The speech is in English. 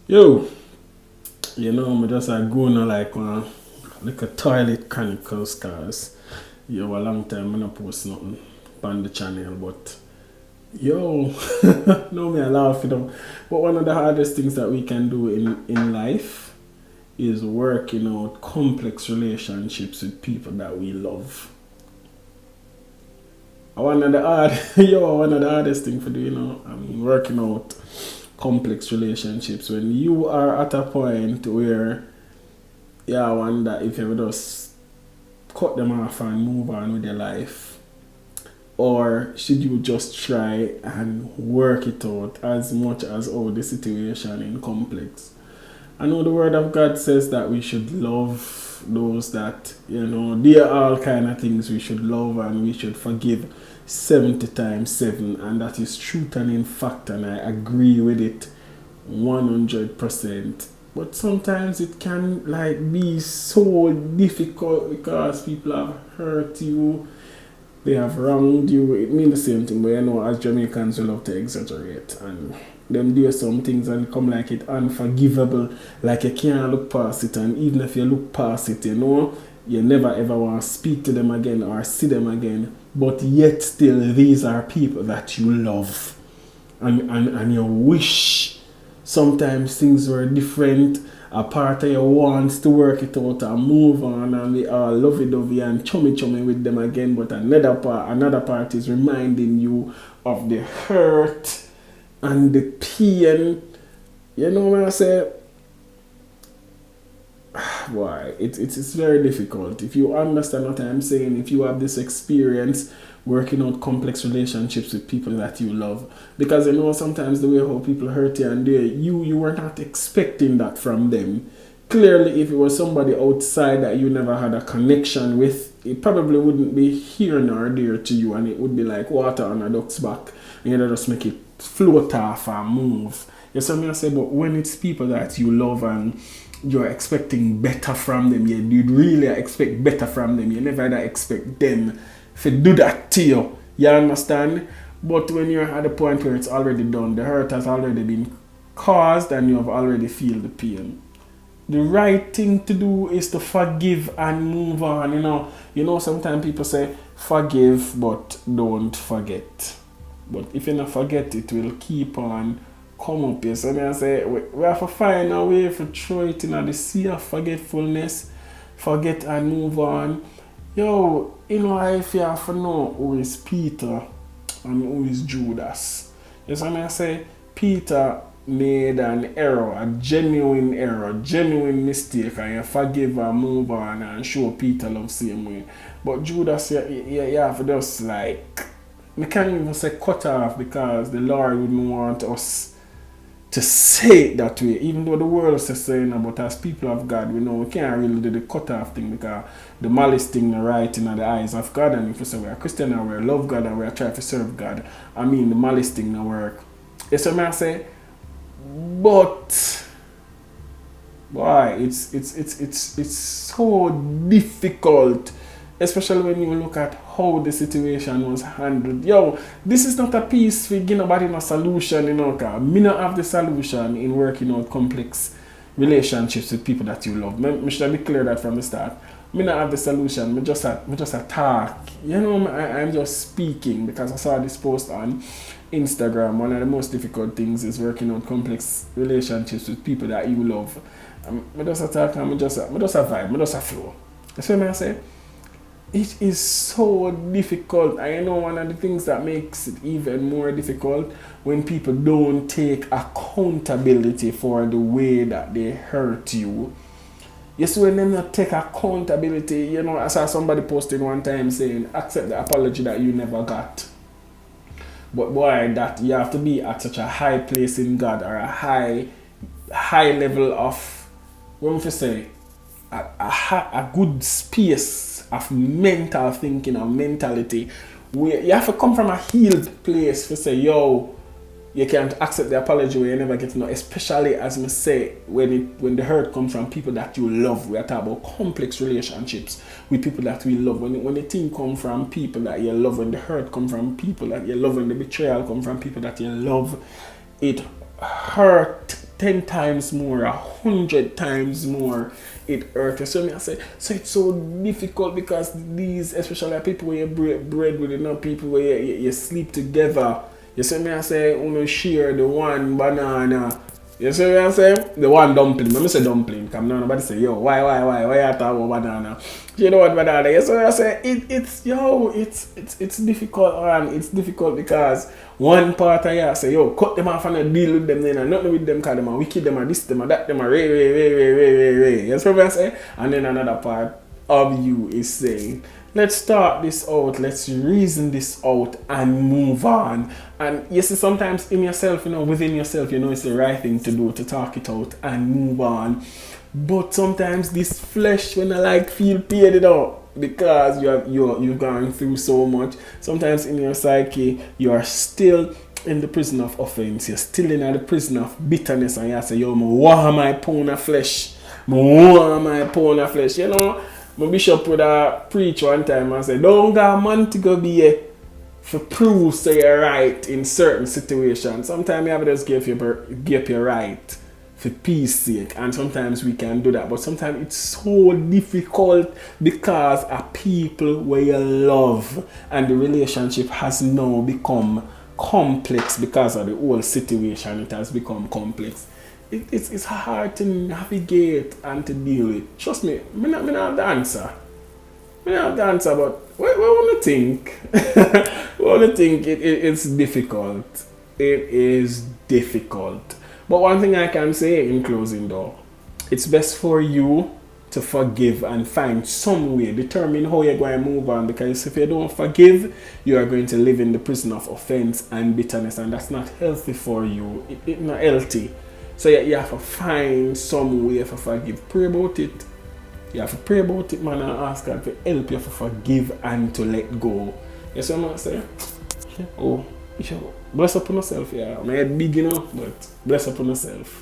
Yo, I'm just going to like a toilet chronicles cause a long time I not post nothing on the channel, but yo, no me I laugh But one of the hardest things that we can do in life is working out complex relationships with people that we love. One of the hardest thing for do, I mean working out complex relationships when you are at a point where I wonder if you would just cut them off and move on with your life, or should you just try and work it out as much as all the situation in complex. I know the word of God says that we should love those that, they are all kind of things we should love and we should forgive 70 times 7, and that is truth and in fact, and I agree with it 100%. But sometimes it can be so difficult because people have hurt you, they have wronged you. It means the same thing, but as Jamaicans we love to exaggerate and them do some things and come like it unforgivable, like you can't look past it, and even if you look past it, you never ever want to speak to them again or see them again. But yet still these are people that you love, and you wish sometimes things were different. A part of you wants to work it out and move on and be all lovey-dovey and chummy with them again, but another part is reminding you of the hurt and the pain. You know what I say? Why? It's very difficult. If you understand what I'm saying, if you have this experience working out complex relationships with people that you love, because sometimes the way how people hurt you and you were not expecting that from them. Clearly, if it was somebody outside that you never had a connection with, it probably wouldn't be here nor there to you, and it would be like water on a duck's back, and you just make it float off and move. You see what I say? But when it's people that you love and you're expecting better from them, you'd really expect better from them. You never expect them to do that to you. You understand? But when you're at the point where it's already done, the hurt has already been caused and you have already feel the pain. The right thing to do is to forgive and move on. Sometimes people say forgive but don't forget. But if you not forget, it will keep on come up here. So I say we have to find a way to throw it in the sea of forgetfulness, forget and move on. If you have to know who is Peter and who is Judas. Yes, I say Peter made an error, a genuine mistake, and you forgive and move on and show Peter love same way. But Judas, you have to just we can't even say cut off, because the Lord wouldn't want us to say it that way, even though the world says saying, but as people of God, we know we can't really do the cut off thing, because the malice thing the right in the eyes of God. And if we say we're Christian and we love God and we are trying to serve God, I mean the malice thing no work. Yes, I say, but why it's so difficult, especially when you look at how the situation was handled. This is not a piece for give nobody no solution, cause me not have the solution in working out complex relationships with people that you love. Me should be clear that from the start. Me not have the solution. Me just a talk. I'm just speaking because I saw this post on Instagram. One of the most difficult things is working out complex relationships with people that you love. Me just a talk and me just a vibe. Me just a flow. That's what I say. It is so difficult. I know one of the things that makes it even more difficult when people don't take accountability for the way that they hurt you. Yes, when they not take accountability, I saw somebody posting one time saying, accept the apology that you never got. But boy, that you have to be at such a high place in God, or a high level of, what would you say, a good space of mental thinking or mentality, where you have to come from a healed place to say, you can't accept the apology where you never get to know, especially as me say, when the hurt comes from people that you love. We are talking about complex relationships with people that we love. When the thing comes from people that you love, when the hurt comes from people that you love, when the betrayal comes from people that you love, it hurt 10 times more, 100 times more it hurts. So me I say, so it's so difficult because these, especially people where you break bread with, people where you sleep together. You see me I say, you share the one banana. You see what I'm saying? The one dumpling. Let me say dumpling. Come now, nobody say, yo, why you talk about banana? You know what banana? You see what I say? It's difficult, and it's difficult because one part of you say, yo, cut them off and deal with them then, and nothing with them because them are wicked, them are this, them are that, them are ray. You see what I say? And then another part of you is saying, let's start this out, let's reason this out and move on. And you see, sometimes in yourself, within yourself, it's the right thing to do, to talk it out and move on. But sometimes this flesh, when I feel paid because you're going through so much. Sometimes in your psyche, you are still in the prison of offense. You're still in the prison of bitterness, and you say, yo, why am I pound of flesh? My bishop would preach one time and say, don't go man to go be here for prove say you're right in certain situations. Sometimes you have to just give your right for peace sake, and sometimes we can do that. But sometimes it's so difficult because of people where you love, and the relationship has now become complex because of the whole situation. It has become complex. It's hard to navigate and to deal with. Trust me, I don't have the answer. But what want to think? It's difficult. It is difficult. But one thing I can say in closing though, it's best for you to forgive and find some way, determine how you're going to move on, because if you don't forgive, you are going to live in the prison of offense and bitterness, and that's not healthy for you. It's not healthy. So you have to find some way to forgive. Pray about it. You have to pray about it, man, and ask God to help you to forgive and to let go. You see what I'm saying? Oh, bless up on yourself, yeah. My head big, but bless up on yourself.